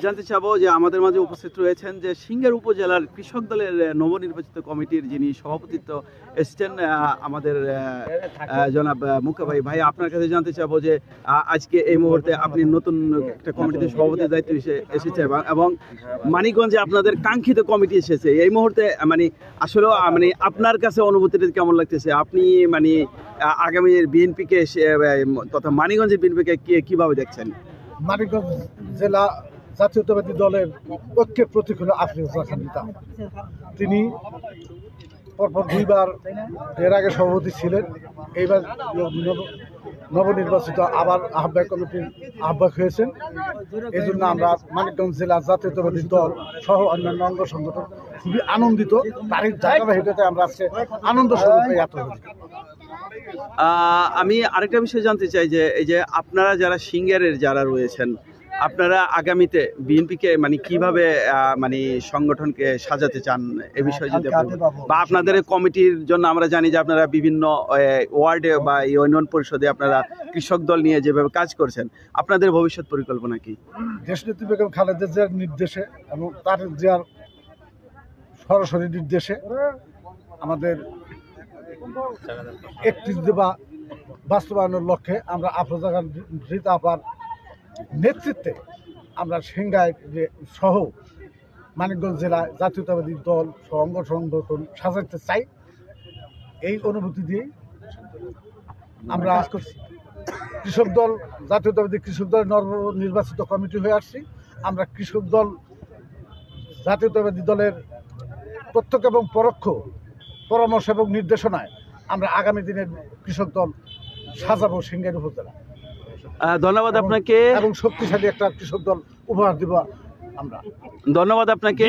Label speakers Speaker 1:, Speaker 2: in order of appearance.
Speaker 1: জানতে চাবো যে আমাদের মাঝে উপস্থিত রয়েছেন যে সিংহের উপজেলার কৃষক দলের নবনির্বাচিত কমিটির যিনি সভাপতিত্ব এসেছেন আমাদের জনাব মুকা ভাই। ভাই, আপনার কাছে জানতে চাবো যে আজকে এই মুহূর্তে আপনি নতুন একটা কমিটিতে সভাপতির দায়িত্ব এসেছে এবং মানিকগঞ্জে আপনাদের কাঙ্ক্ষিত কমিটি এসেছে এই মুহূর্তে, মানে আসলে মানে আপনার কাছে অনুভূতিটা কেমন লাগতেছে? আপনি মানে আগামী বিএনপিকে তথা মানিকগঞ্জের বিএনপিকে কিভাবে দেখছেন?
Speaker 2: মানিকগঞ্জ জেলা জাতীয়তাবাদী দলের ঐক্যের প্রতীক হল আফরোজা খান নিতা। তিনি পরপর দুইবার এর আগে সভাপতি ছিলেন, এইবার নবনির্বাচিত আবার আহ্বায়ক কমিটির আহ্বায়ক হয়েছেন। এই জন্য আমরা মানিকগঞ্জ জেলা জাতীয়তাবাদী দল সহ অন্যান্য অঙ্গ সংগঠন খুবই আনন্দিত। তারই ধারাবাহিকতায় আমরা আজকে আনন্দ স্বরূপে এত
Speaker 1: আমি আরেকটা বিষয় জানতে চাই যে এই যে আপনারা যারা সিঙ্গারের যারা রয়েছেন, আপনারা আগামীতে বিএনপিকে মানে কিভাবে মানে সংগঠনকে সাজাতে চান এ বিষয়ে যদি বা আপনাদের কমিটির জন্য আমরা জানি যে আপনারা বিভিন্ন ওয়ার্ডে বা ইউনিয়ন পরিষদে আপনারা কৃষক দল নিয়ে যেভাবে কাজ করছেন, আপনাদের ভবিষ্যৎ পরিকল্পনা কি?
Speaker 2: দেশনেত্রী বেগম খালেদা জিয়ার নির্দেশে এবং তার জিয়ার সরাসরি নির্দেশে আমাদের 31 দফা বাস্তবায়নের লক্ষ্যে আমরা আফরোজা খান রিতা আপার নেতৃত্বে আমরা সিংগায় সহ মানিকগঞ্জ জেলায় জাতীয়তাবাদী দল অঙ্গ সংগঠন সাজাতে চাই। এই অনুভূতি দিয়ে আমরা কৃষক দল জাতীয়তাবাদী কৃষক দলের নবনির্বাচিত কমিটি হয়ে আসছি। আমরা কৃষক দল জাতীয়তাবাদী দলের প্রত্যক্ষ এবং পরোক্ষ পরামর্শ এবং নির্দেশনায় আমরা আগামী দিনের কৃষক দল সাজাবো সিংহের উপজেলা।
Speaker 1: ধন্যবাদ আপনাকে
Speaker 2: এবং শক্তিশালী একটা কৃষক দল উপহার দিব আমরা।
Speaker 1: ধন্যবাদ আপনাকে।